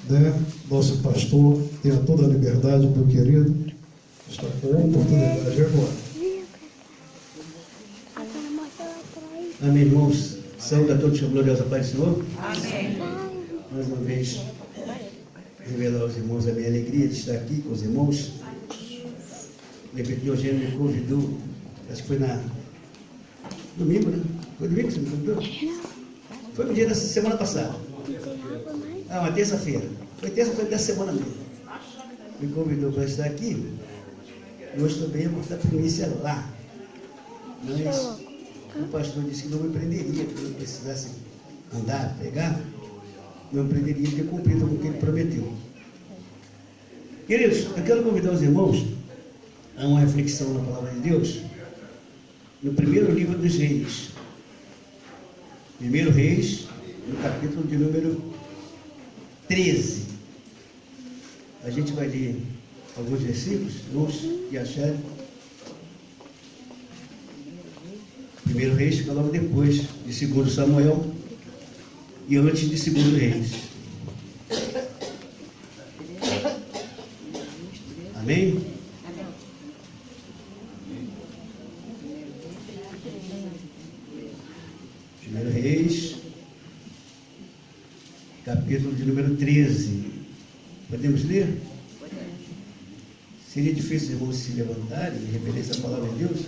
né? Nosso pastor, tenha toda a liberdade, meu querido, está com a oportunidade agora. Amém, irmãos. Saúde a todos com a gloriosa paz do Senhor. Amém. Mais uma vez, revelar aos irmãos a minha alegria de estar aqui com os irmãos. Lembrei que o Eugênio me convidou, acho que foi na domingo, né? Foi domingo que você me convidou? Foi no dia da semana passada. Uma terça-feira. Foi terça-feira da semana mesmo. Me convidou para estar aqui. E hoje também eu vou dar primícia lá. Mas o pastor disse que não me prenderia, que eu precisasse andar, pegar, não me prenderia de ter cumprido com o que ele prometeu. Queridos, eu quero convidar os irmãos a uma reflexão na palavra de Deus, no primeiro livro dos Reis. Primeiro Reis, no capítulo de número 13. A gente vai ler alguns versículos, irmãos, que acharem. Primeiro Reis fica logo depois de 2 Samuel e antes de 2 Reis. Amém? Primeiro Reis, capítulo de número 13. Podemos ler? Seria difícil os irmãos se levantarem em referência à palavra de Deus?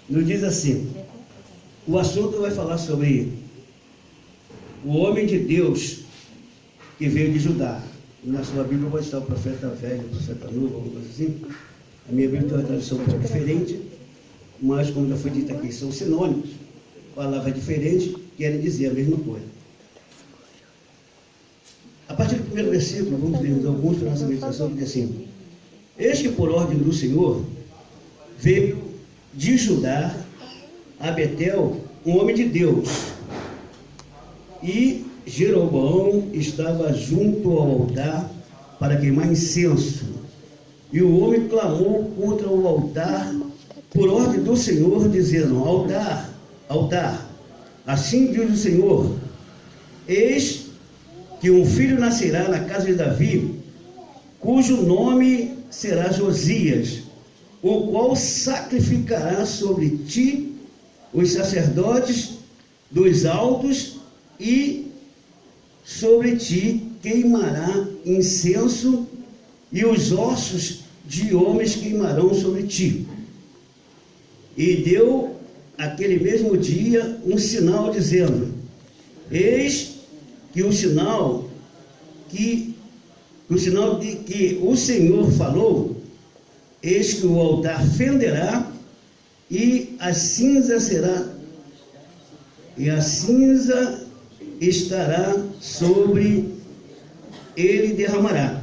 Nos diz assim, o assunto vai falar sobre o homem de Deus que veio de Judá. Na sua Bíblia pode estar o profeta velho, o profeta novo, alguma coisa assim. A minha Bíblia tem uma tradução um pouco diferente, mas como já foi dito aqui, são sinônimos, palavras diferentes, querem dizer a mesma coisa. A partir do primeiro versículo, vamos ler alguns para a nossa meditação, que diz assim: eis que por ordem do Senhor veio de Judá a Betel um homem de Deus, e Jeroboão estava junto ao altar para queimar incenso, e o homem clamou contra o altar por ordem do Senhor, dizendo: altar, altar, assim diz o Senhor, eis que um filho nascerá na casa de Davi, cujo nome será Josias, o qual sacrificará sobre ti os sacerdotes dos altos, e sobre ti queimará incenso, e os ossos de homens queimarão sobre ti. E deu aquele mesmo dia um sinal, dizendo: eis que o sinal de que o Senhor falou, eis que o altar fenderá, e a cinza estará sobre ele, derramará.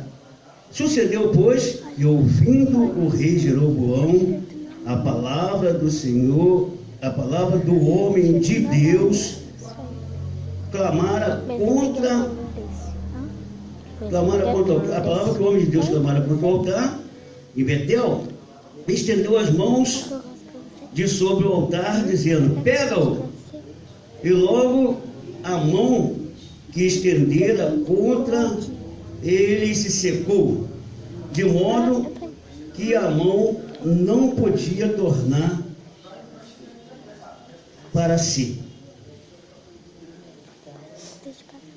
Sucedeu, pois, que ouvindo o rei Jeroboão a palavra do Senhor, a palavra do homem de Deus, clamara contra a palavra que o homem de Deus clamara contra o altar em Betel, estendeu as mãos de sobre o altar, dizendo: pega-o. E logo a mão que estendera contra ele se secou, de modo que a mão não podia tornar para si.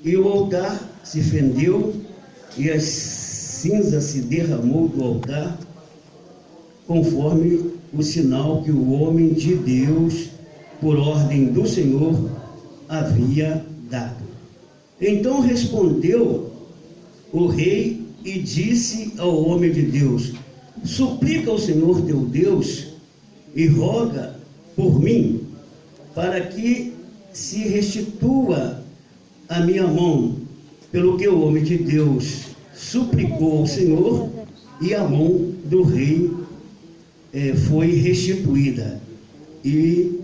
E o altar se fendeu, e a cinza se derramou do altar, conforme o sinal que o homem de Deus, por ordem do Senhor, havia dado. Então respondeu o rei e disse ao homem de Deus: suplica ao Senhor teu Deus e roga por mim, para que se restitua a minha mão. Pelo que o homem de Deus suplicou ao Senhor, e a mão do rei foi restituída, e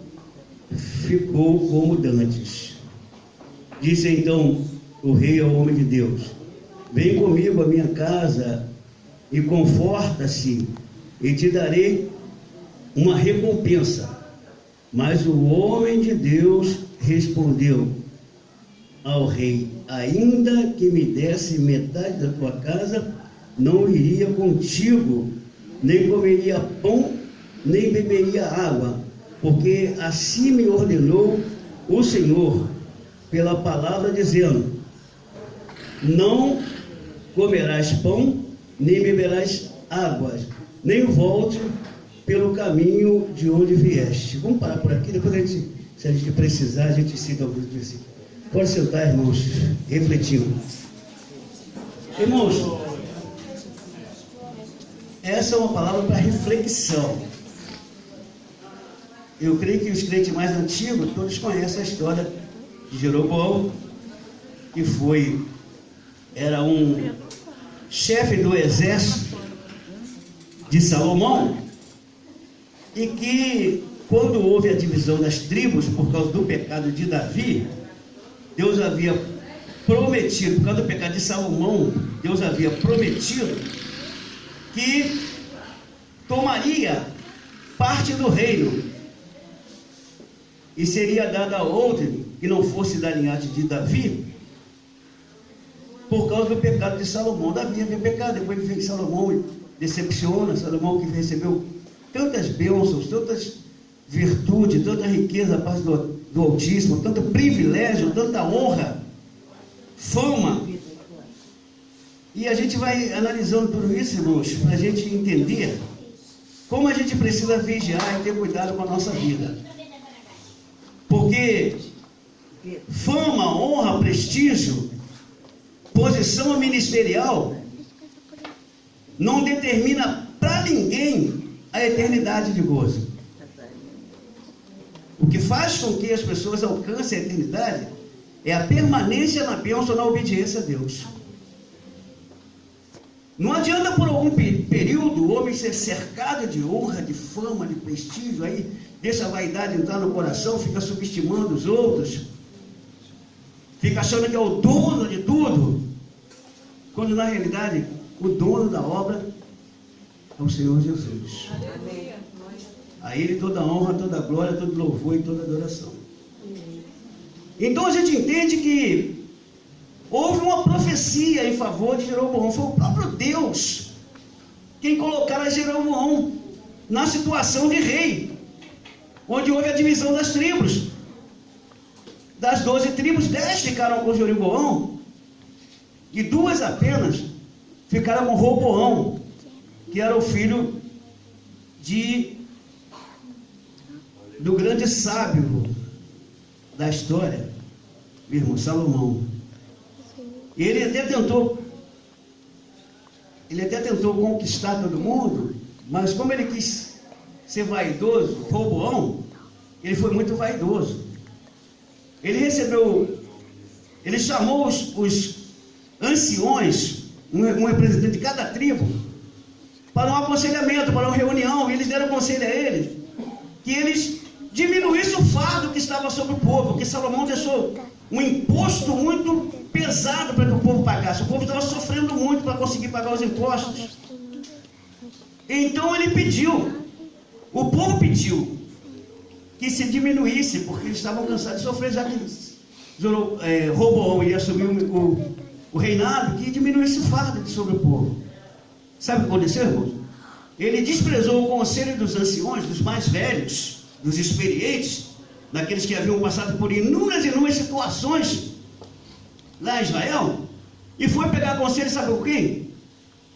ficou como dantes. Disse então o rei ao homem de Deus: vem comigo à minha casa e conforta-se, e te darei uma recompensa. Mas o homem de Deus respondeu ao rei: ainda que me desse metade da tua casa, não iria contigo, nem comeria pão, nem beberia água, porque assim me ordenou o Senhor, pela palavra, dizendo: não comerás pão, nem beberás águas, nem volte pelo caminho de onde vieste. Vamos parar por aqui, depois se a gente precisar, a gente cita alguns versículos. Pode sentar, irmãos, refletindo. Irmãos, essa é uma palavra para reflexão. Eu creio que os crentes mais antigos, todos conhecem a história de Jeroboão, que era um chefe do exército de Salomão, e que, quando houve a divisão das tribos, por causa do pecado de Davi, Deus havia prometido, por causa do pecado de Salomão, Deus havia prometido que tomaria parte do reino e seria dada a outro que não fosse da linhagem de Davi, por causa do pecado de Salomão. Davi havia pecado, depois vem Salomão e decepciona. Salomão, que recebeu tantas bênçãos, tantas virtudes, tanta riqueza da parte do Altíssimo, tanto privilégio, tanta honra, fama. E a gente vai analisando tudo isso, irmãos, para a gente entender como a gente precisa vigiar e ter cuidado com a nossa vida. Porque fama, honra, prestígio, posição ministerial não determina para ninguém a eternidade de gozo. O que faz com que as pessoas alcancem a eternidade é a permanência na bênção, na obediência a Deus. Não adianta por algum período o homem ser cercado de honra, de fama, de prestígio, aí deixa a vaidade entrar no coração, fica subestimando os outros, fica achando que é o dono de tudo, quando na realidade o dono da obra é o Senhor Jesus. A Ele toda a honra, toda a glória, todo louvor e toda adoração. Então a gente entende que houve uma profecia em favor de Jeroboão. Foi o próprio Deus quem colocara Jeroboão na situação de rei, onde houve a divisão das tribos. Das 12 tribos, 10 ficaram com Jeroboão e 2 apenas ficaram com Roboão, que era o filho do grande sábio da história, irmão Salomão. Ele até tentou conquistar todo mundo, mas como ele quis ser vaidoso, Roboão, ele foi muito vaidoso. Ele chamou os anciões, um representante de cada tribo, para um aconselhamento, para uma reunião, e eles deram conselho a ele, que eles diminuíssem o fardo que estava sobre o povo, porque Salomão deixou um imposto muito pesado para que o povo pagasse. O povo estava sofrendo muito para conseguir pagar os impostos. Então ele pediu, o povo pediu, que se diminuísse, porque eles estavam cansados de sofrer, já que Roboão ia assumir o reinado, que diminuísse o fardo sobre o povo. Sabe o que aconteceu, irmãos? Ele desprezou o conselho dos anciões, dos mais velhos, dos experientes, daqueles que haviam passado por inúmeras situações lá em Israel, e foi pegar conselho, sabe com quem?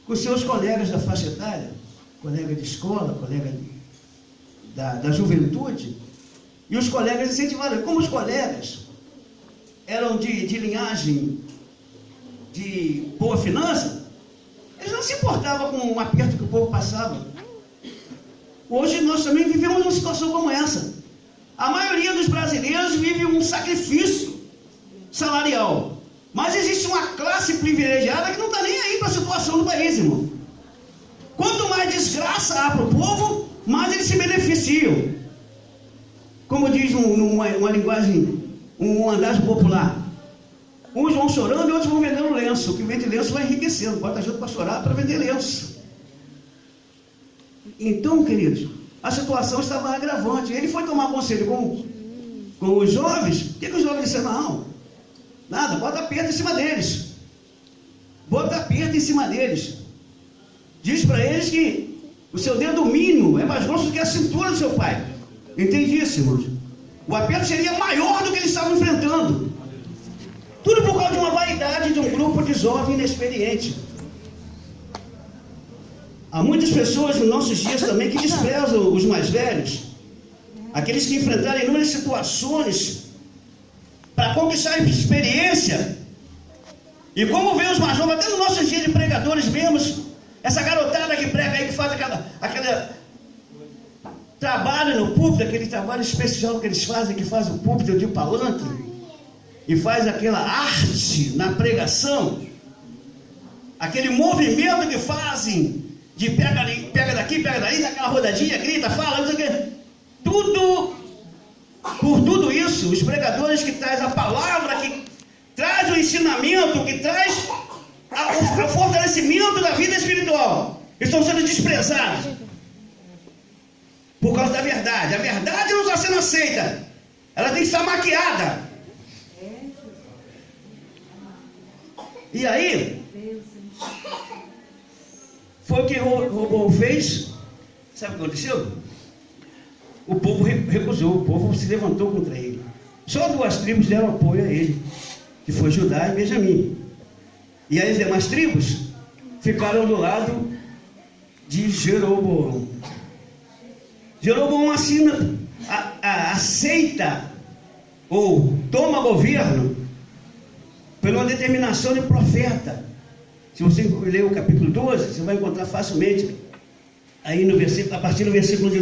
Com seus colegas da faixa etária, colega de escola, colega da juventude, e os colegas incentivaram. Como os colegas eram de linhagem de boa finança, eles não se importavam com o aperto que o povo passava. Hoje nós também vivemos uma situação como essa. A maioria dos brasileiros vive um sacrifício salarial, mas existe uma classe privilegiada que não está nem aí para a situação do país, irmão. Quanto mais desgraça há para o povo, mais eles se beneficiam. Como diz uma linguagem, um andar popular, uns vão chorando e outros vão vendendo lenço. O que vende lenço vai enriquecendo, bota gente para chorar para vender lenço. Então, queridos, a situação estava agravante. Ele foi tomar conselho com com os jovens, o que os jovens disseram? Não, nada, bota pedra em cima deles. Bota pedra em cima deles. Diz para eles que o seu dedo mínimo é mais grosso do que a cintura do seu pai. Entende isso, irmãos? O aperto seria maior do que eles estavam enfrentando. Tudo por causa de uma vaidade de um grupo de jovens inexperientes. Há muitas pessoas nos nossos dias também que desprezam os mais velhos, aqueles que enfrentaram inúmeras situações para conquistar a experiência. E como vê os mais novos, até nos nossos dias de pregadores mesmos, essa garotada que prega aí, que faz aquele trabalho no púlpito, aquele trabalho especial que eles fazem, que faz o púlpito de palanque, e faz aquela arte na pregação, aquele movimento que fazem, de pega daqui, pega daí, daquela rodadinha, grita, fala, não sei o quê. Por tudo isso, os pregadores que trazem a palavra, que traz o ensinamento, que traz o fortalecimento da vida espiritual, estão sendo desprezados por causa da verdade. A verdade não está sendo aceita, ela tem que estar maquiada. E aí, foi o que Roboão fez. Sabe o que aconteceu? O povo recusou, o povo se levantou contra ele. Só 2 tribos deram apoio a ele, que foi Judá e Benjamim. E as demais tribos ficaram do lado de Jeroboão. Jeroboão aceita ou toma governo pela determinação de profeta. Se você ler o capítulo 12, você vai encontrar facilmente aí no versículo, a partir do versículo de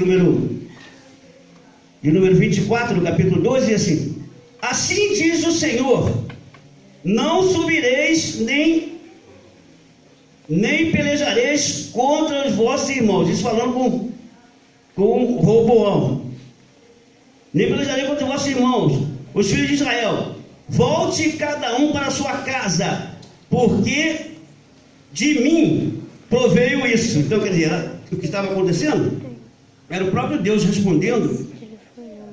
número 24 do capítulo 12, diz assim: assim diz o Senhor, não subireis nem pelejareis contra os vossos irmãos. Isso falando com Roboão. Nem pelejarei contra os vossos irmãos, os filhos de Israel. Volte cada um para a sua casa, porque de mim proveio isso. Então, quer dizer, o que estava acontecendo era o próprio Deus respondendo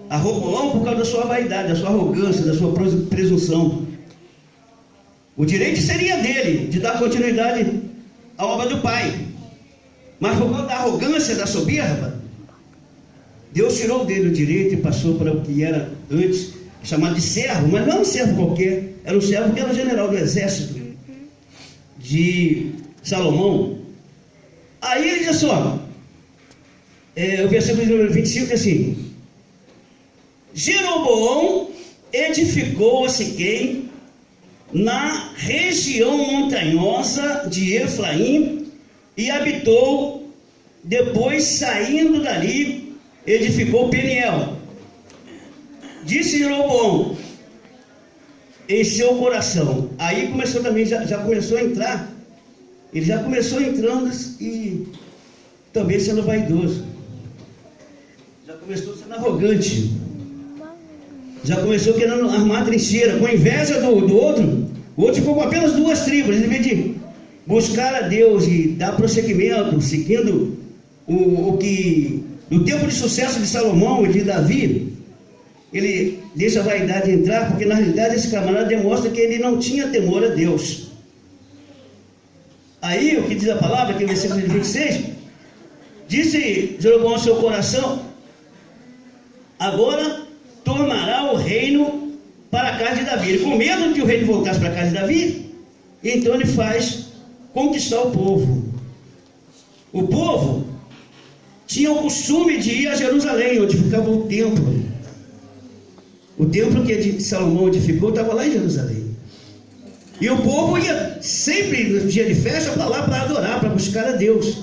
a Roboão por causa da sua vaidade, da sua arrogância, da sua presunção. O direito seria dele de dar continuidade à obra do Pai, mas por causa da arrogância, da soberba, Deus tirou dele o direito e passou para o que era antes chamado de servo, mas não um servo qualquer, era um servo que era o general do exército de Salomão. Aí ele diz assim, ó, o versículo número 25 diz assim: Jeroboão edificou a Siquém na região montanhosa de Efraim e habitou. Depois, saindo dali, edificou Peniel. Disse Jeroboão em seu coração. Aí começou também, já começou a entrar. Ele já começou entrando e também sendo vaidoso. Já começou sendo arrogante. Já começou querendo armar trincheira, com inveja do outro. O outro ficou com apenas 2 tribos. Em vez de buscar a Deus e dar prosseguimento, seguindo o que no tempo de sucesso de Salomão e de Davi, ele deixa a vaidade entrar, porque na realidade esse camarada demonstra que ele não tinha temor a Deus. Aí o que diz a palavra, aqui no versículo 26, disse Jeroboão ao seu coração: agora tornará o reino para a casa de Davi. Ele, com medo de que o reino voltasse para a casa de Davi, então ele faz conquistar o povo. O povo tinha o costume de ir a Jerusalém, onde ficava o templo. O templo que Salomão edificou estava lá em Jerusalém. E o povo ia sempre no dia de festa para lá para adorar, para buscar a Deus.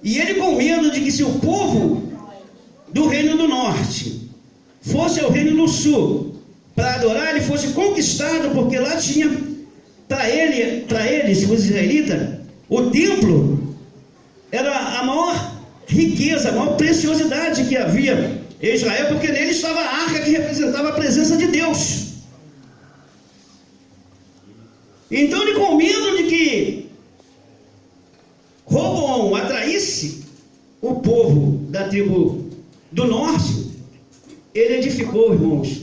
E ele, com medo de que se o povo do reino do norte fosse ao reino do sul para adorar, ele fosse conquistado, porque lá tinha para eles, os israelitas, o templo era a maior riqueza, a maior preciosidade que havia em Israel, porque nele estava a arca que representava a presença de Deus. Então ele, com medo de que Roboão atraísse o povo da tribo do norte, ele edificou edificou, irmãos,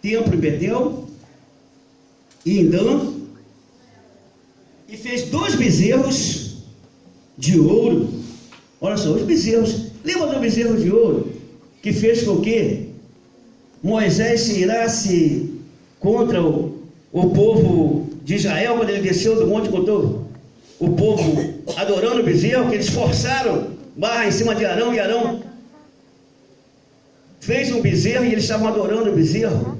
templo em Betel e em Dan, e fez 2 bezerros de ouro. Olha só, os bezerros. Lembra do bezerro de ouro? Que fez com que Moisés se irasse contra o povo de Israel, quando ele desceu do monte com todo o povo adorando o bezerro, que eles forçaram barra em cima de Arão, e Arão fez um bezerro e eles estavam adorando o bezerro,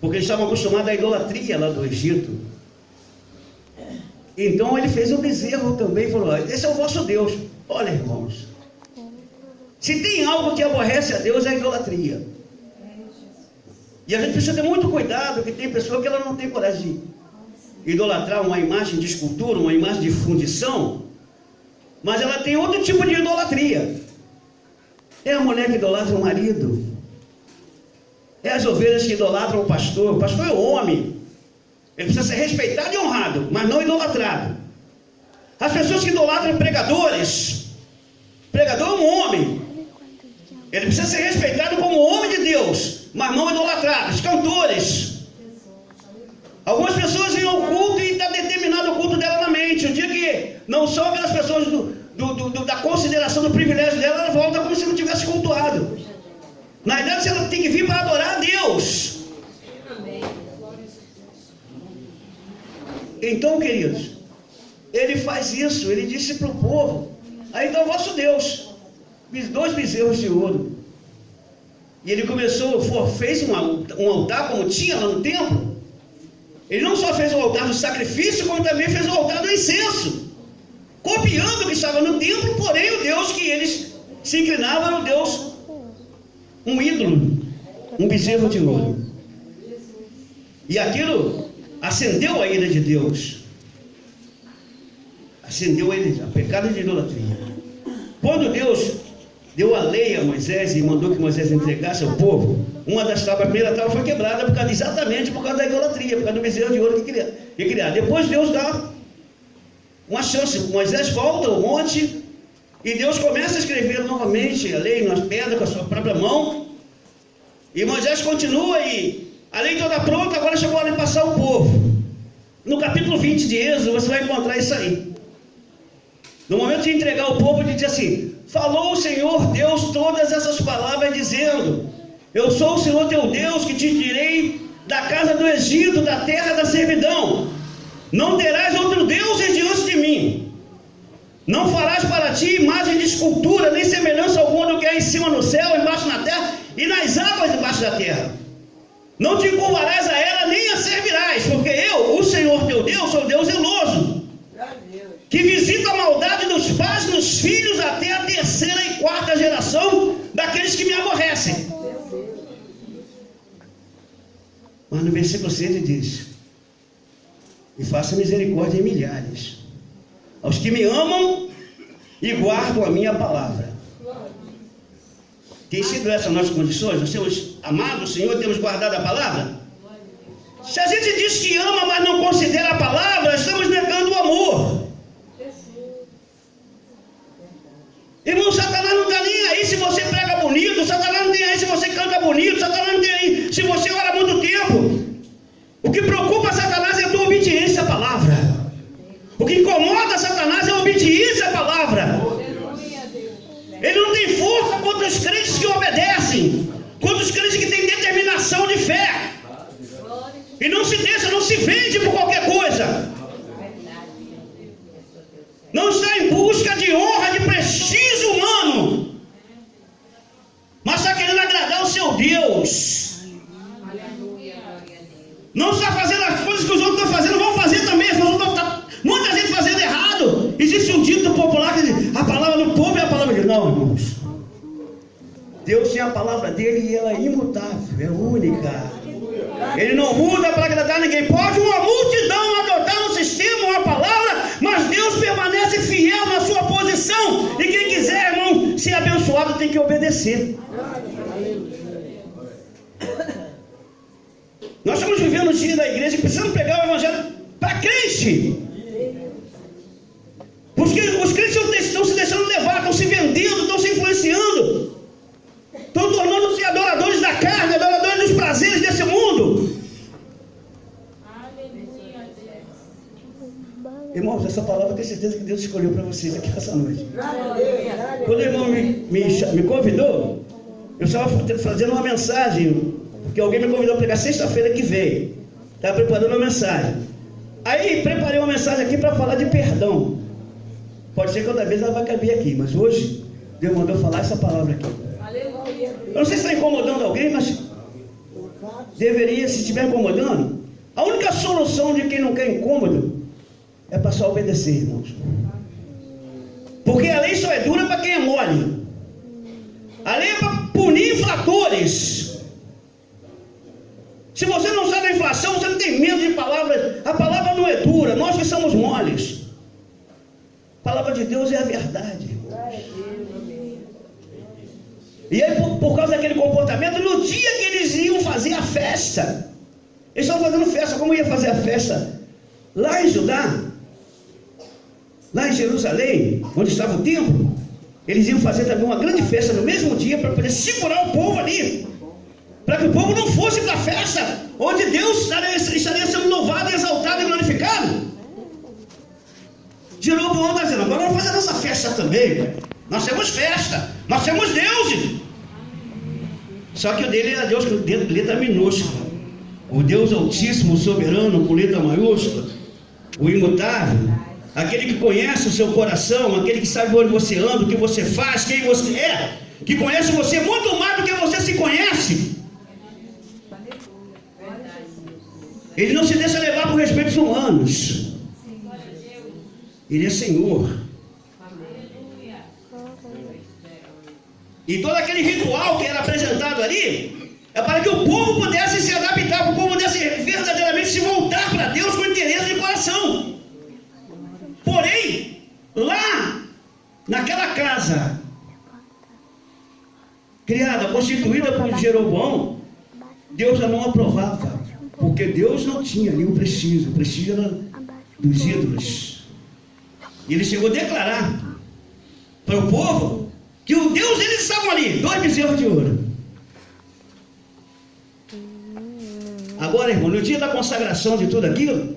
porque eles estavam acostumados à idolatria lá do Egito. Então ele fez um bezerro também e falou: esse é o vosso Deus. Olha, irmãos, se tem algo que aborrece a Deus, é a idolatria. E a gente precisa ter muito cuidado, que tem pessoa que ela não tem coragem de idolatrar uma imagem de escultura, uma imagem de fundição, mas ela tem outro tipo de idolatria. É a mulher que idolatra o marido, é as ovelhas que idolatram o pastor. O pastor é o homem, ele precisa ser respeitado e honrado, mas não idolatrado. As pessoas que idolatram pregadores, pregador é um homem, ele precisa ser respeitado como homem de Deus, mas não idolatrado. Os cantores, algumas pessoas vêm ao culto e está determinado o culto dela na mente. O dia que não são aquelas pessoas da consideração do privilégio dela, ela volta como se não tivesse cultuado. Na verdade, ela tem que vir para adorar a Deus. Então, queridos, ele faz isso. Ele disse para o povo: aí está o vosso Deus, 2 bezerros de ouro. E ele começou, fez um altar como tinha lá no templo. Ele não só fez o altar do sacrifício, como também fez o altar do incenso, copiando o que estava no templo. Porém o Deus que eles se inclinavam era o Deus, um ídolo, um bezerro de ouro. E aquilo acendeu a ira de Deus, acendeu ele, a pecado de idolatria. Quando Deus deu a lei a Moisés e mandou que Moisés entregasse ao povo, uma das tábuas, a primeira tábua foi quebrada exatamente por causa da idolatria, por causa do bezerro de ouro que queria. Depois Deus dá uma chance. Moisés volta ao monte e Deus começa a escrever novamente a lei nas pedras com a sua própria mão. E Moisés continua, e a lei toda pronta, agora chegou a hora de passar o povo. No capítulo 20 de Êxodo você vai encontrar isso aí. No momento de entregar o povo, ele diz assim: falou o Senhor Deus todas essas palavras, dizendo: eu sou o Senhor teu Deus, que te tirei da casa do Egito, da terra da servidão. Não terás outro Deus diante de mim. Não farás para ti imagem de escultura, nem semelhança alguma do que há em cima no céu, embaixo na terra e nas águas debaixo da terra. Não te curvarás a ela, nem a servirás, porque eu, o Senhor teu Deus, sou Deus zeloso, que visita a maldade dos pais nos filhos até a 3ª e 4ª geração daqueles que me aborrecem. Mas no versículo 6 ele diz: e faça misericórdia em milhares aos que me amam e guardam a minha palavra. Tem sido essas nossas condições? Nós temos amado o Senhor, temos guardado a palavra? Se a gente diz que ama, mas não considera a palavra, estamos negando o amor. Irmão, Satanás não está nem aí se você prega bonito, Satanás não tem aí se você canta bonito, Satanás não tem aí se você ora muito tempo. O que preocupa Satanás é a tua obediência à palavra. O que incomoda Satanás é a obediência à palavra. Ele não tem força contra os crentes que obedecem, contra os crentes que têm determinação de fé. E não se deixa, não se vende por qualquer coisa. Não está em busca de honra, de prestígio humano, mas está querendo agradar o seu Deus. Não está fazendo as coisas que os outros estão fazendo, vão fazer também. Muita gente fazendo errado. Existe um dito popular que diz: a palavra do povo é a palavra de Deus. Não, irmãos, Deus tem a palavra dele e ela é imutável, é única. Ele não muda para agradar ninguém. Pode uma multidão adotar um sistema, uma palavra, mas Deus permanece fiel na sua posição. E quem quiser, irmão, ser abençoado tem que obedecer. Nós estamos vivendo os dias da igreja que precisamos pegar o evangelho para crente. Os crentes estão se deixando levar, estão se vendendo, estão se influenciando, estão tornando-se adoradores da carne. Irmãos, essa palavra eu tenho certeza que Deus escolheu para vocês aqui essa noite. Quando o irmão me convidou, eu estava fazendo uma mensagem, porque alguém me convidou a pregar sexta-feira que vem. Estava preparando uma mensagem. Aí preparei uma mensagem aqui para falar de perdão. Pode ser que outra vez ela vai caber aqui, mas hoje Deus mandou falar essa palavra aqui. Eu não sei se está incomodando alguém, mas deveria, se estiver incomodando. A única solução de quem não quer incômodo é passar a obedecer, irmãos. Porque a lei só é dura para quem é mole. A lei é para punir infratores. Se você não sabe a inflação, você não tem medo de palavras. A palavra não é dura, nós que somos moles. A palavra de Deus é a verdade. E aí, por causa daquele comportamento, no dia que eles iam fazer a festa, eles estavam fazendo festa. Como ia fazer a festa? Lá em Judá, lá em Jerusalém, onde estava o templo, eles iam fazer também uma grande festa no mesmo dia para poder segurar o povo ali, para que o povo não fosse para a festa onde Deus estaria sendo louvado, exaltado e glorificado. Jeroboão está dizendo: agora vamos fazer a nossa festa também. Nós temos festa, nós temos deuses. Só que o dele era Deus com letra minúscula. O Deus Altíssimo, Soberano, com letra maiúscula, o imutável, aquele que conhece o seu coração, aquele que sabe onde você anda, o que você faz, quem você é, que conhece você muito mais do que você se conhece. Ele não se deixa levar por respeitos humanos. Ele é Senhor. E todo aquele ritual que era apresentado ali é para que o povo pudesse se adaptar, para o povo pudesse verdadeiramente se voltar para Deus com interesse de coração. Porém, lá naquela casa criada, constituída por Jeroboão, Deus já não aprovava, porque Deus não tinha ali o prestígio era dos ídolos. E ele chegou a declarar para o povo que o Deus deles estavam ali, 2 bezerros de ouro. Agora, irmão, no dia da consagração de tudo aquilo,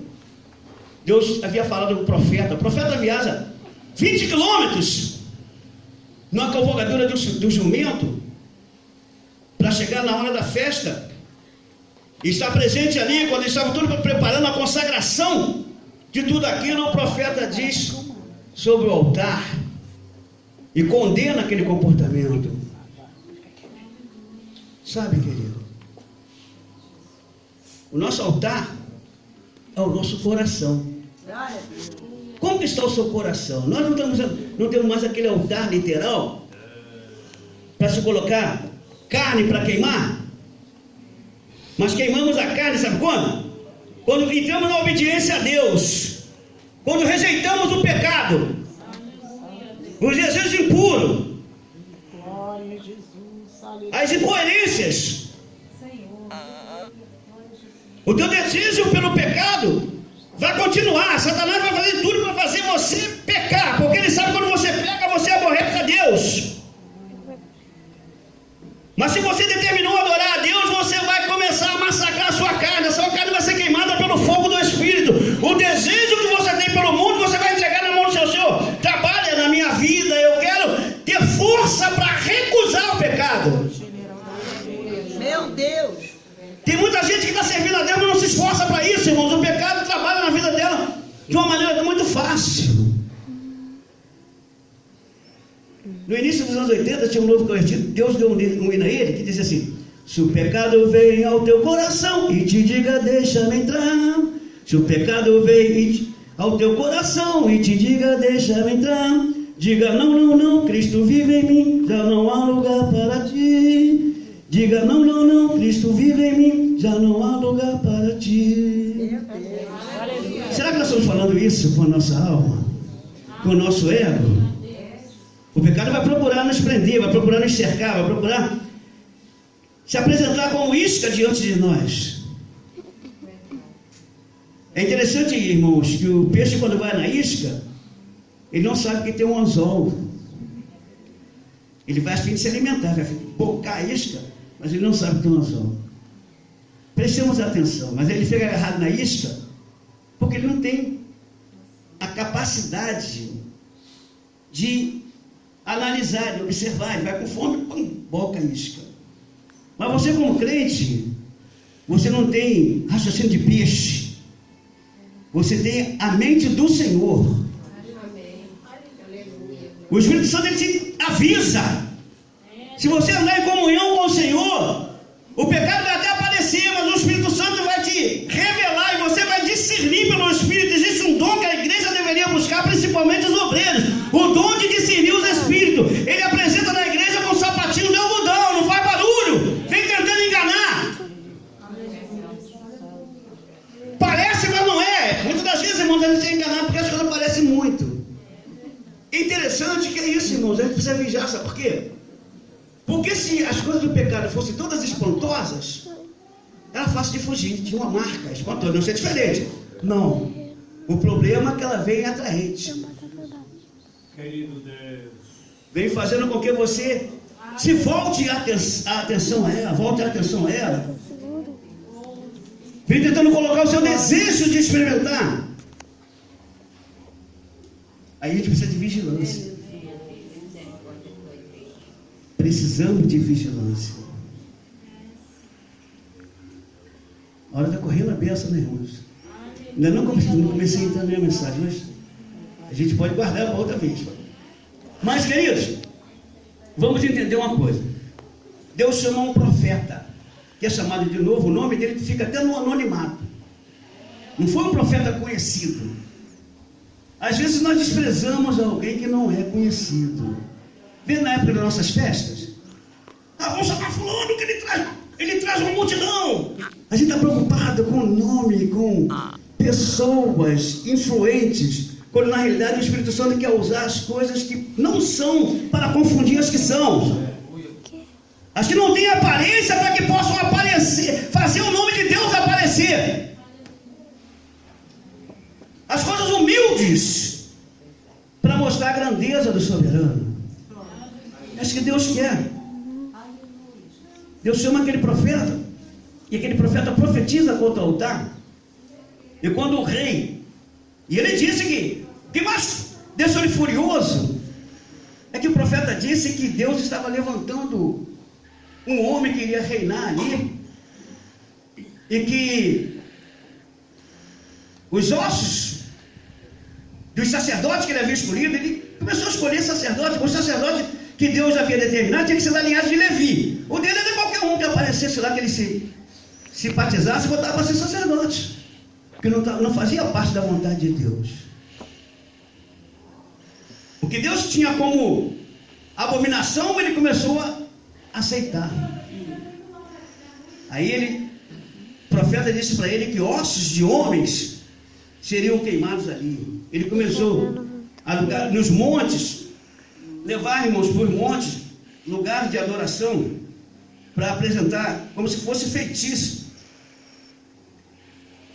Deus havia falado do profeta. O profeta viaja 20 quilômetros numa cavalgadura do jumento para chegar na hora da festa e estar presente ali quando estava tudo preparando a consagração de tudo aquilo. O profeta diz sobre o altar e condena aquele comportamento. Sabe, querido, o nosso altar é o nosso coração. Como que está o seu coração? Nós não temos mais aquele altar literal para se colocar carne para queimar, mas queimamos a carne, sabe quando? Quando entramos na obediência a Deus, quando rejeitamos o pecado, os desejos impuros, as incoerências. O teu desejo pelo pecado vai continuar. Satanás vai fazer tudo para fazer você pecar, porque ele sabe que quando você peca, você aborrece a Deus. Mas se você determinou adorar a Deus, você vai começar a massacrar a sua carne. A sua carne vai ser queimada pelo fogo do Espírito. O desejo que você tem pelo mundo, você vai entregar na mão do seu Senhor. Trabalha na minha vida, eu quero ter força para recusar o pecado. Meu Deus! Tem muita gente que está servindo a Deus, mas não se esforça para isso, irmãos. O pecado trabalha na vida dela de uma maneira muito fácil. No início dos anos 80, tinha um novo convertido. Deus deu um hino a ele que dizia assim: se o pecado vem ao teu coração e te diga deixa-me entrar. Se o pecado vem ao teu coração e te diga deixa-me entrar, diga não, não, não, Cristo vive em mim, já não há lugar para ti. Diga não, não, não, Cristo vive em mim, já não há lugar para ti. Será que nós estamos falando isso com a nossa alma? Com o nosso ego? O pecado vai procurar nos prender, vai procurar nos cercar, vai procurar se apresentar como isca diante de nós. É interessante, irmãos, que o peixe, quando vai na isca, ele não sabe que tem um anzol. Ele vai a fim de se alimentar, vai bocar a isca, mas ele não sabe que tem um anzol. Prestemos atenção, mas ele fica agarrado na isca porque ele não tem a capacidade de analisar, de observar. Ele vai com fome, pum, boca isca. Mas você, como crente, você não tem raciocínio de peixe. Você tem a mente do Senhor. O Espírito Santo, ele te avisa. Se você andar em comunhão com o Senhor, o pecado vai até aparecer, mas o Espírito Santo vai te revelar e você vai discernir pelo Espírito. Existe um dom que a igreja deveria buscar, principalmente os obreiros. O dom de discernir os Espíritos. Ele apresenta na igreja com sapatinho de algodão, não faz barulho, vem tentando enganar. Parece, mas não é. Muitas das vezes, irmãos, a gente é enganado porque as coisas parecem muito. Interessante que é isso, irmãos. A gente precisa vigiar, sabe por quê? Porque se as coisas do pecado fossem todas espantosas, era fácil de fugir, tinha uma marca espantosa, não ser diferente. Não. O problema é que ela vem atraente. Querido Deus. Vem fazendo com que você se volte a atenção a ela, Vem tentando colocar o seu desejo de experimentar. Aí a gente precisa de vigilância. Precisamos de vigilância. A hora está correndo a beça, né, irmãos? Ainda não comecei a entrar na minha mensagem, mas a gente pode guardar para outra vez. Mas, queridos, vamos entender uma coisa. Deus chamou um profeta, que é chamado de novo, o nome dele fica até no anonimato. Não foi um profeta conhecido. Às vezes nós desprezamos alguém que não é conhecido. Vê na época das nossas festas? Vamos chamar fulano que ele traz uma multidão. A gente está preocupado com o nome, com pessoas influentes, quando na realidade o Espírito Santo quer usar as coisas que não são para confundir as que são. As que não têm aparência para que possam aparecer, fazer o nome de Deus aparecer. As coisas humildes para mostrar a grandeza do soberano. É isso que Deus quer. Deus chama aquele profeta, e aquele profeta profetiza contra o altar. E quando o rei, e ele disse que mais deixou ele furioso, é que o profeta disse que Deus estava levantando um homem que iria reinar ali, e que os ossos dos sacerdotes que ele havia escolhido, ele começou a escolher sacerdotes. O sacerdote que Deus havia determinado tinha que ser da linhagem de Levi. O dele era qualquer um que aparecesse lá, que ele se simpatizasse, botava para ser sacerdote, porque não fazia parte da vontade de Deus. O que Deus tinha como abominação, ele começou a aceitar. Aí o profeta disse para ele que ossos de homens seriam queimados ali. Ele começou a lugar, nos montes, levar, irmãos, por montes, lugares de adoração, para apresentar como se fosse feitiço.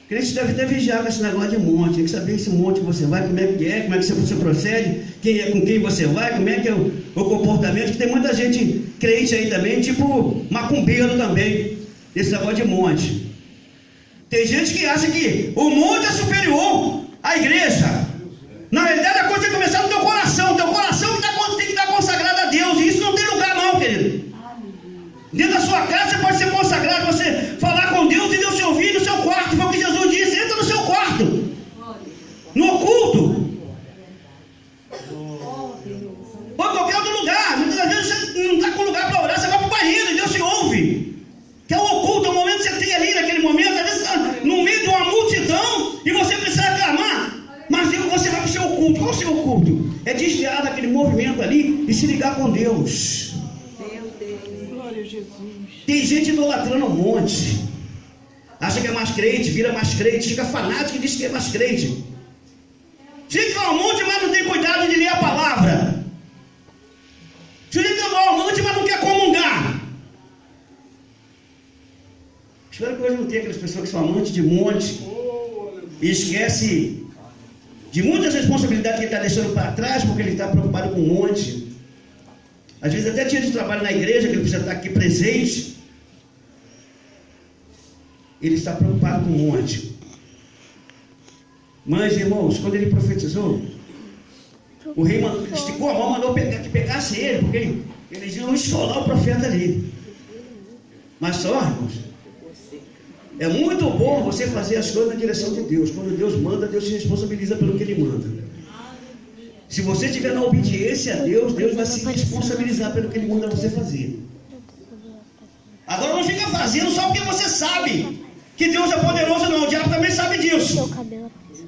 O crente deve até vigiar com esse negócio de monte, tem que saber esse monte que você vai, como é que você procede, com quem você vai, como é que é o comportamento, que tem muita gente crente aí também, tipo macumbeiro também, esse negócio de monte. Tem gente que acha que o monte é superior à igreja. Na realidade, a coisa tem que começar no teu coração. Teu coração tem que estar consagrado a Deus. E isso não tem lugar não, querido. Dentro da sua casa você pode ser consagrado, você falar com Deus e Deus te ouvir no seu quarto. Foi o que Jesus disse: entra no seu quarto, no oculto, ou em qualquer outro lugar. Muitas vezes você não está com lugar para orar, você vai para o banheiro e Deus te ouve. Que é o oculto, é o momento que você tem ali naquele momento. Às vezes você está no meio de uma multidão e você precisa aclamar, mas você vai para o seu oculto. Qual é o seu oculto? É desviar daquele movimento ali e se ligar com Deus. Glória a Jesus. Tem gente idolatrando um monte, acha que é mais crente, vira mais crente, fica fanático e diz que é mais crente. Gente vai ao monte, mas não tem cuidado de ler a palavra. Gente vai ao monte, mas não quer comungar. Espero que hoje não tenha aquelas pessoas que são amantes de monte e esquece de muitas responsabilidades que ele está deixando para trás, porque ele está preocupado com um monte. Às vezes até dia de trabalho na igreja, que ele precisa estar aqui presente, ele está preocupado com um monte. Mas, irmãos, quando ele profetizou, o rei esticou a mão, mandou que pegasse ele, porque eles iam esfolar o profeta ali. Mas só, irmãos, é muito bom você fazer as coisas na direção de Deus. Quando Deus manda, Deus se responsabiliza pelo que Ele manda. Se você estiver na obediência a Deus, Deus vai se responsabilizar pelo que Ele manda você fazer. Agora não fica fazendo só porque você sabe que Deus é poderoso, não. O diabo também sabe disso.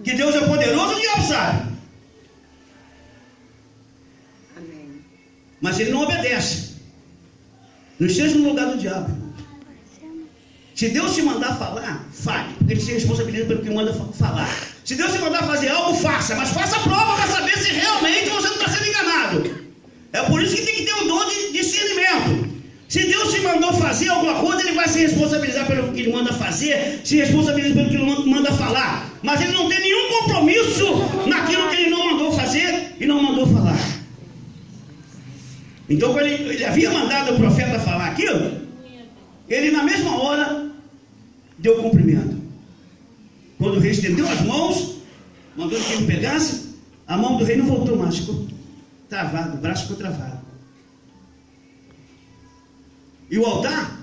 Que Deus é poderoso, o diabo sabe. Mas ele não obedece. Não esteja no lugar do diabo. Se Deus te mandar falar, fale, porque Ele se responsabiliza pelo que manda falar. Se Deus te mandar fazer algo, faça, mas faça a prova para saber se realmente você não está sendo enganado. É por isso que tem que ter um dom de discernimento. Se Deus te mandou fazer alguma coisa, Ele vai se responsabilizar pelo que Ele manda fazer, se responsabiliza pelo que Ele manda falar. Mas Ele não tem nenhum compromisso naquilo que Ele não mandou fazer e não mandou falar. Então, quando ele havia mandado o profeta falar aquilo, ele na mesma hora deu cumprimento. Quando o rei estendeu as mãos, mandou que ele pegasse, a mão do rei não voltou mais, ficou travado, o braço ficou travado. E o altar,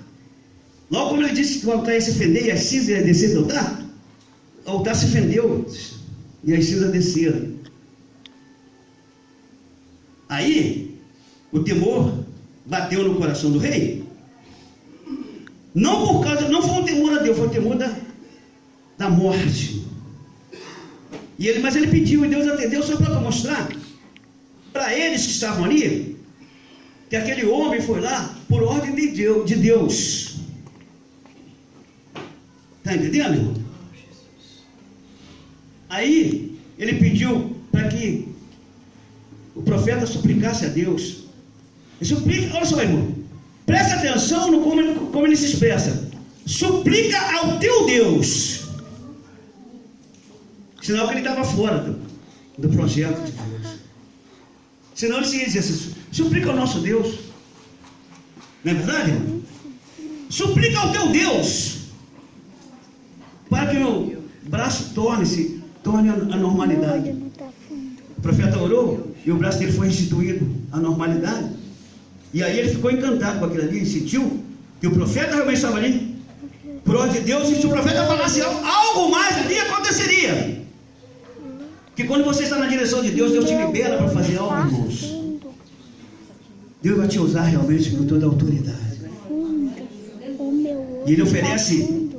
logo como ele disse que o altar ia se fender e as cinzas iam descer do altar, o altar se fendeu e as cinzas desceram. Aí, o temor bateu no coração do rei. Não foi um temor a Deus, foi um temor da morte. Mas ele pediu e Deus atendeu só para mostrar para eles que estavam ali que aquele homem foi lá por ordem de Deus. Está entendendo, irmão? Aí ele pediu para que o profeta suplicasse a Deus. Ele suplica, olha só, irmão, presta atenção no como ele se expressa. Suplica ao teu Deus. Senão que ele estava fora do projeto de Deus. Senão ele se dizia assim, suplica ao nosso Deus. Não é verdade, irmão? Suplica ao teu Deus para que o braço torne a normalidade. O profeta orou e o braço dele foi restituído à normalidade. E aí ele ficou encantado com aquilo ali, sentiu que o profeta realmente estava ali por ordem de Deus, e se o profeta falasse algo mais ali, aconteceria. Porque quando você está na direção de Deus, Deus te libera para fazer algo, irmãos. Deus vai te usar realmente com toda a autoridade. E ele oferece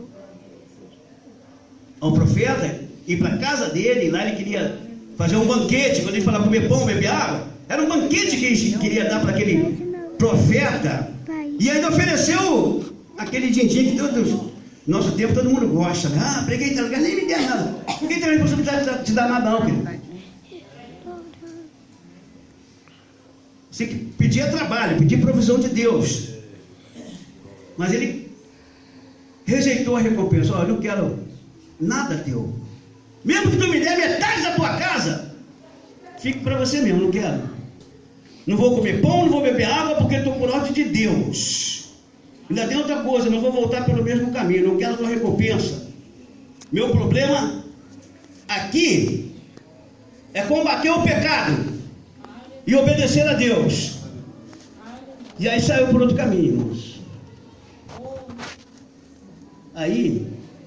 ao profeta ir para a casa dele, e lá ele queria fazer um banquete. Quando ele fala comer pão, beber água, era um banquete que ele queria dar para aquele profeta. E ainda ofereceu aquele din-din que todo nosso tempo todo mundo gosta, né? Ah, preguei tal lugar, nem me der nada. Ninguém tem a responsabilidade de te dar nada, não, querido. Você pedia trabalho, pedia provisão de Deus. Mas ele rejeitou a recompensa. Olha, eu não quero nada teu. Mesmo que tu me der metade da tua casa, fique para você mesmo, não quero. Não vou comer pão, não vou beber água, porque estou por ordem de Deus. Ainda tem outra coisa, não vou voltar pelo mesmo caminho, não quero a tua recompensa. Meu problema aqui é combater o pecado e obedecer a Deus. E aí saiu por outro caminho, irmãos. Aí,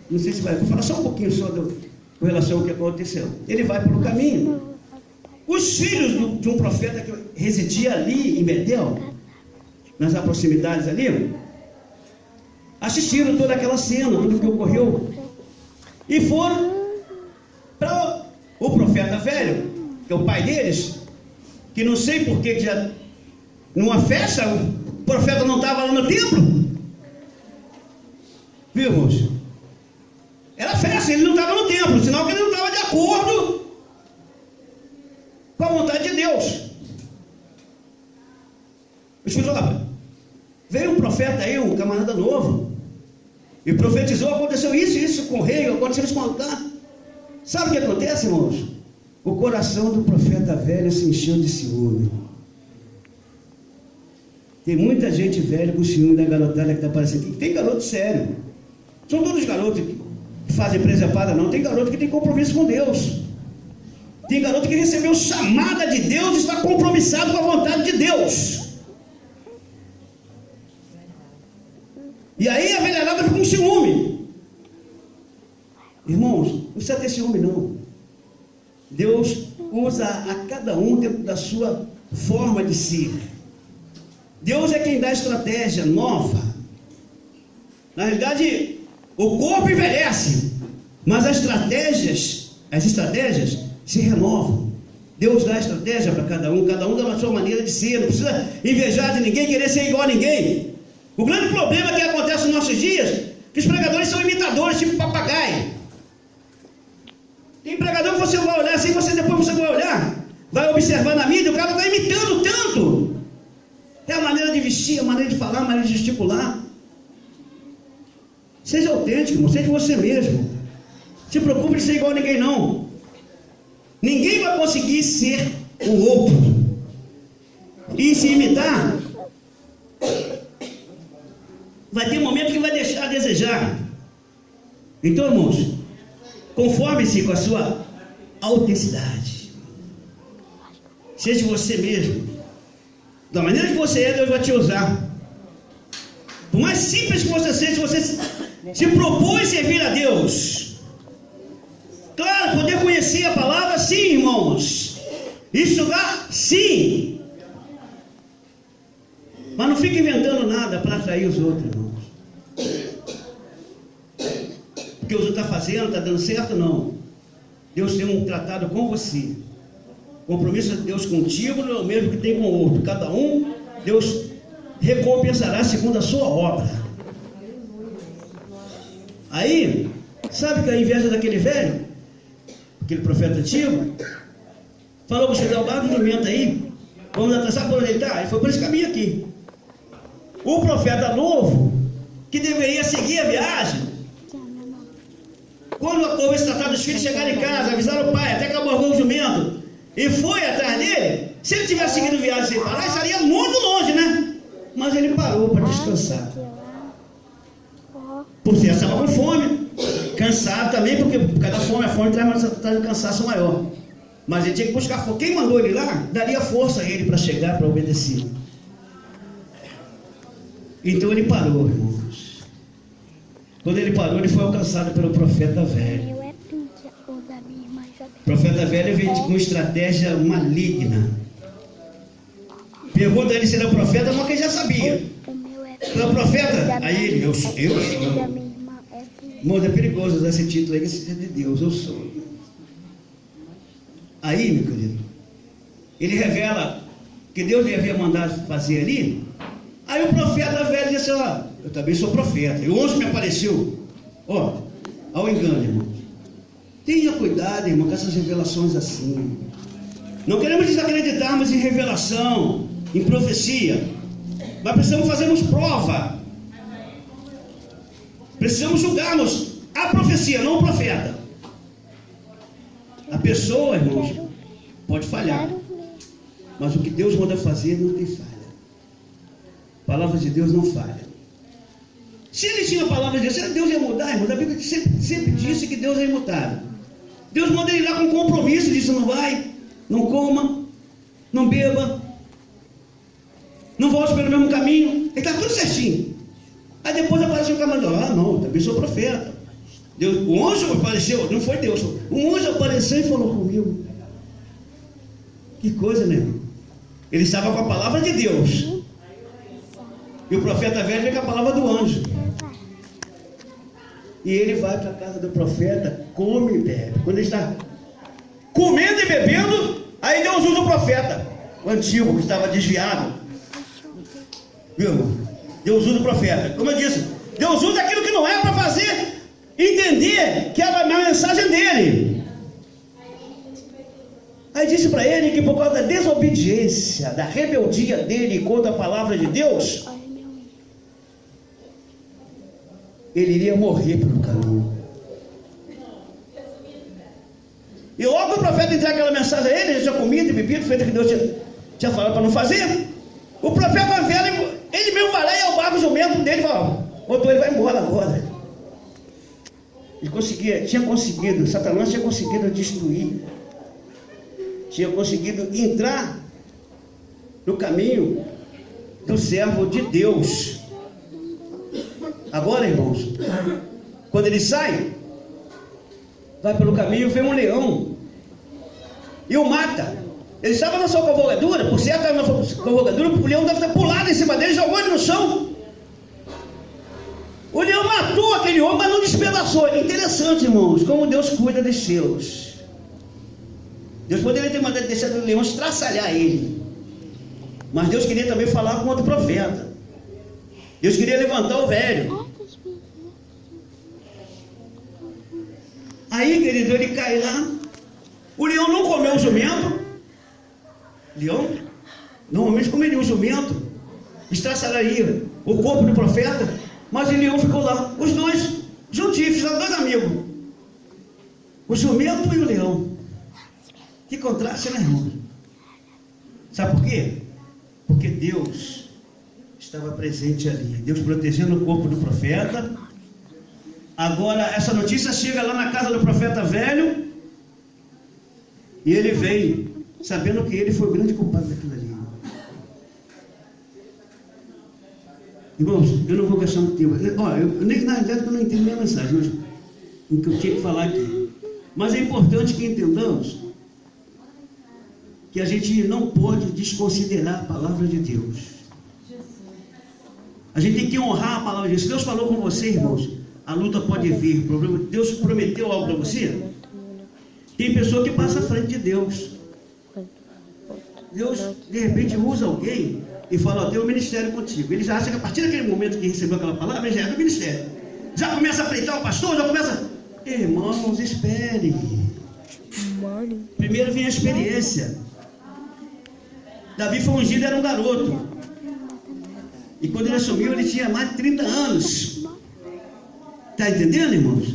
não sei se vai, vou falar só um pouquinho só com relação ao que aconteceu. Ele vai pelo caminho. Os filhos de um profeta que residia ali em Betel, nas proximidades ali, assistiram toda aquela cena, tudo o que ocorreu, e foram para o profeta velho, que é o pai deles, que não sei por que já numa festa o profeta não estava lá no templo. Viu, irmãos? Era festa, ele não estava no templo, sinal que ele não estava de acordo com a vontade de Deus. Os filhos falaram, veio um profeta aí, um camarada novo, e profetizou, aconteceu isso com o rei, aconteceu isso com o altar. Sabe o que acontece, irmãos? O coração do profeta velho se encheu de ciúme. Tem muita gente velha com ciúme da garotada que está aparecendo. Tem garoto sério. São todos garotos que fazem presepada, não. Tem garoto que tem compromisso com Deus. Tem garoto que recebeu chamada de Deus e está compromissado com a vontade de Deus. E aí a velharada fica com ciúme. Irmãos, não precisa ter ciúme não. Deus usa a cada um dentro da sua forma de ser. Deus é quem dá estratégia nova. Na realidade, o corpo envelhece, mas as estratégias se renovam. Deus dá estratégia para cada um dá a sua maneira de ser. Não precisa invejar de ninguém, querer ser igual a ninguém. O grande problema que acontece nos nossos dias é que os pregadores são imitadores, tipo papagaio. Tem pregador que você vai olhar assim, depois você vai olhar, vai observar na mídia, o cara está imitando tanto. É a maneira de vestir, a maneira de falar, a maneira de gesticular. Seja autêntico, irmão, seja você mesmo. Se preocupe de ser igual a ninguém, não. Ninguém vai conseguir ser o outro. E se imitar, vai ter momento que vai deixar a desejar. Então, irmãos, conforme-se com a sua autenticidade. Seja você mesmo. Da maneira que você é, Deus vai te usar. Por mais simples que você seja, se você se propôs servir a Deus. Claro, poder conhecer a palavra, sim, irmãos. Estudar, sim. Mas não fique inventando nada para atrair os outros, irmãos. Porque os outros estão fazendo, está dando certo, não. Deus tem um tratado com você. O compromisso de Deus contigo não é o mesmo que tem com o outro. Cada um, Deus recompensará segundo a sua obra. Aí, sabe que a inveja daquele velho, aquele profeta antigo, falou para você dar o barco de alimento aí, vamos atrasar por onde ele está? Ele foi por esse caminho aqui. O profeta novo, que deveria seguir a viagem, quando houve esse tratado dos filhos chegarem em casa, avisaram o pai, até que aborgou o jumento, e foi atrás dele, se ele tivesse seguido a viagem sem parar, estaria muito longe, né? Mas ele parou para descansar. Por ser estava com fome, cansado também, porque por causa da fome, a fome traz um cansaço maior. Mas ele tinha que buscar força. Quem mandou ele lá, daria força a ele para chegar, para obedecer. Então ele parou, irmãos. Quando ele parou, ele foi alcançado pelo profeta velho. O profeta velho veio com uma estratégia maligna. Pergunta ele se ele é o profeta, mas que ele já sabia. É o profeta? Aí ele, eu sou. Irmãos, é perigoso usar esse título aí, que esse é de Deus, eu sou. Aí, meu querido, ele revela que Deus lhe havia mandado fazer ali. Aí o profeta velho disse, ó, eu também sou profeta. E o anjo me apareceu. Ó, ao engano, irmão. Tenha cuidado, irmão, com essas revelações assim. Não queremos desacreditarmos em revelação, em profecia. Mas precisamos fazermos prova. Precisamos julgarmos a profecia, não o profeta. A pessoa, irmãos, pode falhar. Mas o que Deus manda fazer não tem falha. A palavra de Deus não falha. Se ele tinha a palavra de Deus, Deus ia mudar, irmão. A Bíblia sempre disse que Deus é imutável. Deus manda ele lá com compromisso, disse, não vai, não coma, não beba, não volte pelo mesmo caminho. Ele está tudo certinho. Aí depois apareceu o camarada, não, também sou profeta. Deus, o anjo apareceu, não foi Deus, o anjo apareceu e falou comigo. Que coisa, né? Ele estava com a palavra de Deus. E o profeta velho veio com a palavra do anjo. E ele vai para a casa do profeta, come e bebe. Quando ele está comendo e bebendo, aí Deus usa o profeta, o antigo, que estava desviado. Viu? Deus usa o profeta. Como eu disse, Deus usa aquilo que não é para fazer entender que é a mensagem dele. Aí disse para ele que por causa da desobediência, da rebeldia dele contra a palavra de Deus, ele iria morrer pelo caminho. E logo o profeta entrega aquela mensagem a ele, ele já comido e bebido, feito que Deus tinha falado para não fazer. O profeta velho, ele mesmo vai lá e albarca o jumento dele e fala, botou ele, vai embora agora. Ele tinha conseguido, Satanás tinha conseguido destruir tinha conseguido entrar no caminho do servo de Deus. Agora, irmãos, quando ele sai, vai pelo caminho, vê um leão e o mata. Ele estava na sua cavalgadura, por certo estava na sua cavalgadura, o leão deve ter pulado em cima dele, jogou ele no chão. O leão matou aquele homem, mas não despedaçou. Interessante, irmãos, como Deus cuida dos seus. Deus poderia ter mandado deixar o leão estraçalhar ele, mas Deus queria também falar com outro profeta. Deus queria levantar o velho. Aí, querido, ele cai lá. O leão não comeu o jumento. Leão normalmente comeria o jumento, estraçalharia o corpo do profeta, mas o leão ficou lá. Os dois juntinhos, fizeram dois amigos, o jumento e o leão. Que contraste, né, irmão? Sabe por quê? Porque Deus estava presente ali, Deus protegendo o corpo do profeta. Agora essa notícia chega lá na casa do profeta velho, e ele vem sabendo que ele foi o grande culpado daquilo ali. Irmãos, eu não vou gastar muito tempo. Na verdade eu não entendo minha mensagem, mas o que eu tinha que falar aqui. Mas é importante que entendamos que a gente não pode desconsiderar a palavra de Deus. A gente tem que honrar a palavra de Deus. Se Deus falou com você, irmãos, a luta pode vir. Deus prometeu algo para você. Tem pessoa que passa à frente de Deus. Deus, de repente, usa alguém e fala: ó, tem um ministério contigo. Ele já acha que a partir daquele momento que recebeu aquela palavra, ele já é do ministério. Já começa a pleitar o pastor, já começa... Irmãos, espere. Primeiro vem a experiência. Davi foi ungido, era um garoto. E quando ele assumiu, ele tinha mais de 30 anos. Está entendendo, irmãos?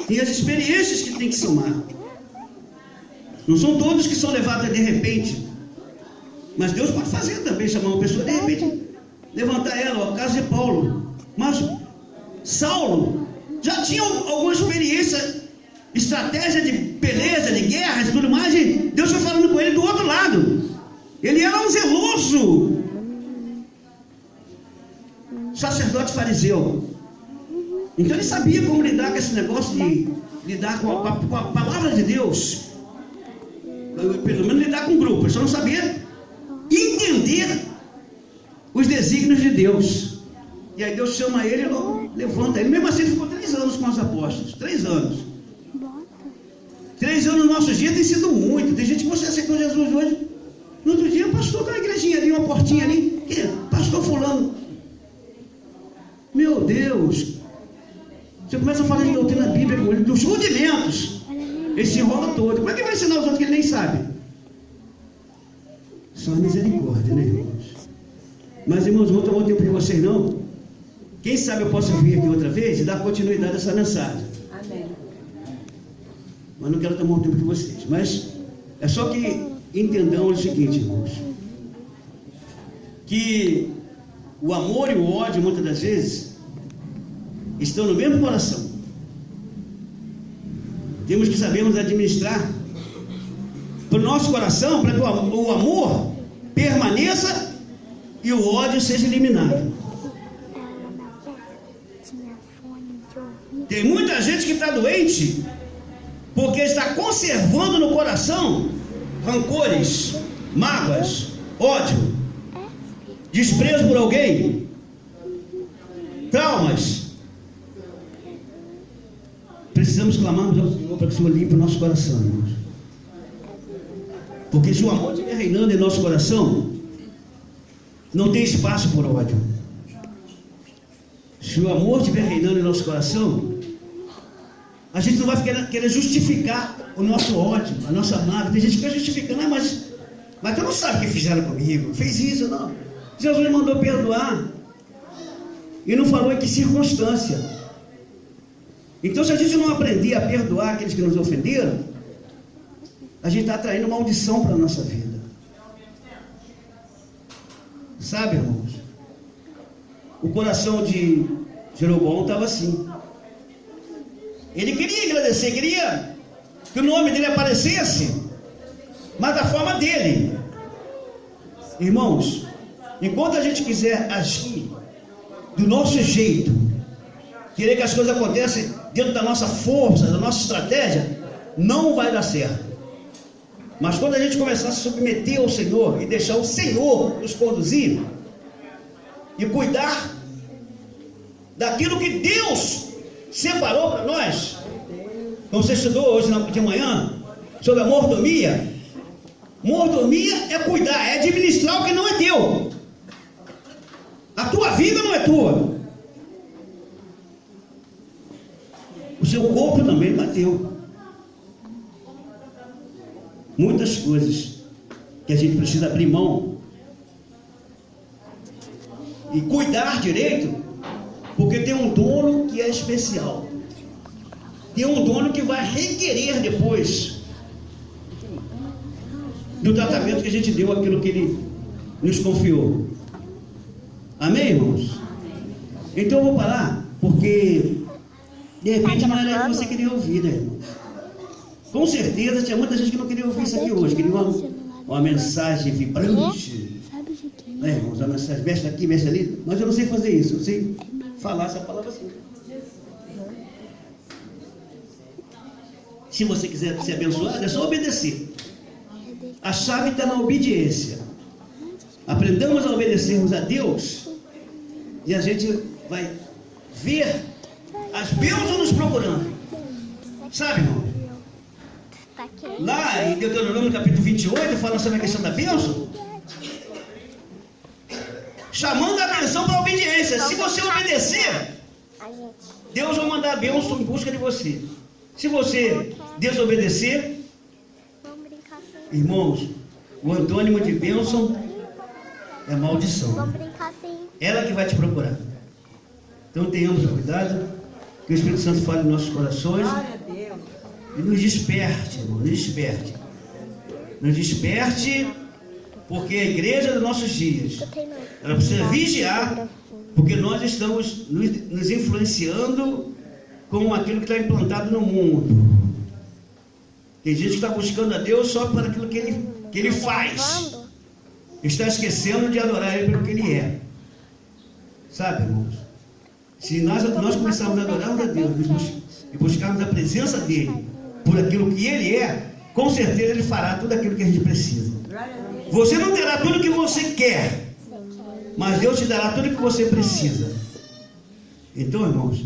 Tem as experiências que tem que somar. Não são todos que são levados de repente. Mas Deus pode fazer também, chamar uma pessoa de repente, levantar ela, o caso de Paulo. Mas Saulo já tinha alguma experiência, estratégia de beleza, de guerras e tudo mais, e Deus foi falando com ele do outro lado. Ele era um zeloso sacerdote fariseu. Então ele sabia como lidar com esse negócio de lidar com a palavra de Deus. Pelo menos lidar com o grupo. Ele só não sabia entender os desígnios de Deus. E aí Deus chama ele e logo levanta ele. Mesmo assim ele ficou 3 anos com os apóstolos. 3 anos. 3 anos no nosso dia tem sido muito. Tem gente que você aceitou Jesus hoje. No outro dia, pastor, tem uma igrejinha ali, uma portinha ali. Pastor fulano. Meu Deus. Você começa a falar de doutrina bíblica com ele, dos rudimentos. Ele se enrola todo. Como é que vai ensinar os outros que ele nem sabe? Só a misericórdia, né, irmãos? Mas, irmãos, não vou tomar o tempo de vocês, não. Quem sabe eu posso vir aqui outra vez e dar continuidade a essa mensagem. Amém. Mas não quero tomar o tempo de vocês. Mas é só que entendamos o seguinte, irmãos. Que o amor e o ódio, muitas das vezes, estão no mesmo coração. Temos que sabermos administrar para o nosso coração, para que o amor permaneça e o ódio seja eliminado. Tem muita gente que está doente porque está conservando no coração rancores, mágoas, ódio, desprezo por alguém, traumas. Precisamos clamar ao Senhor para que o Senhor limpe o nosso coração, irmãos. Porque se o amor estiver reinando em nosso coração, não tem espaço por ódio. Se o amor estiver reinando em nosso coração, a gente não vai querer justificar o nosso ódio, a nossa mágoa. Tem gente que quer justificar, mas tu não sabe o que fizeram comigo, fez isso, não. Jesus me mandou perdoar e não falou em que circunstância. Então, se a gente não aprender a perdoar aqueles que nos ofenderam, a gente está atraindo maldição para a nossa vida. Sabe, irmãos? O coração de Jeroboão estava assim. Ele queria agradecer, queria que o nome dele aparecesse mas da forma dele. Irmãos, enquanto a gente quiser agir do nosso jeito, querer que as coisas aconteçam dentro da nossa força, da nossa estratégia, não vai dar certo. Mas quando a gente começar a se submeter ao Senhor e deixar o Senhor nos conduzir e cuidar daquilo que Deus separou para nós, como você estudou hoje de manhã sobre a mordomia. Mordomia é cuidar, é administrar o que não é teu. A tua vida não é tua. O seu corpo também não é teu. Muitas coisas que a gente precisa abrir mão e cuidar direito, porque tem um dono que é especial. Tem um dono que vai requerer depois do tratamento que a gente deu aquilo que ele nos confiou. Amém, irmãos? Então eu vou parar, porque de repente não era o que você queria ouvir, né, irmão? Com certeza tinha muita gente que não queria ouvir isso aqui hoje, queria uma mensagem vibrante, né, irmãos? Uma mensagem, mexe aqui, mexe ali, mas eu não sei fazer isso, eu sei falar essa palavra assim. Se você quiser ser abençoado, é só obedecer. A chave está na obediência. Aprendamos a obedecermos a Deus e a gente vai ver as bênçãos nos procurando. Sabe, irmão? Lá em Deuteronômio capítulo 28, fala sobre a questão da bênção, chamando a atenção para a obediência. Se você obedecer, Deus vai mandar a bênção em busca de você. Se você desobedecer, irmãos, o antônimo de bênção é maldição. Ela que vai te procurar. Então tenhamos cuidado, que o Espírito Santo fale nos nossos corações e nos desperte, irmão, nos desperte. Nos desperte, porque a igreja dos nossos dias, ela precisa vigiar, porque nós estamos nos influenciando com aquilo que está implantado no mundo. Tem gente que está buscando a Deus só por aquilo que ele faz. Está esquecendo de adorar Ele pelo que Ele é. Sabe, irmãos? Se nós começarmos a adorar a Deus e buscarmos a presença dEle por aquilo que Ele é, com certeza Ele fará tudo aquilo que a gente precisa. Você não terá tudo o que você quer, mas Deus te dará tudo o que você precisa. Então, irmãos,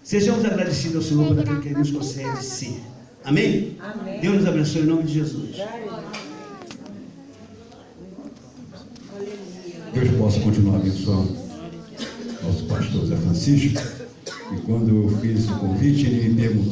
sejamos agradecidos ao Senhor por aquilo que Ele nos concede ser. Amém? Amém. Deus nos abençoe em nome de Jesus. Deus possa continuar abençoando nosso pastor Zé Francisco. E quando eu fiz o convite, ele me perguntou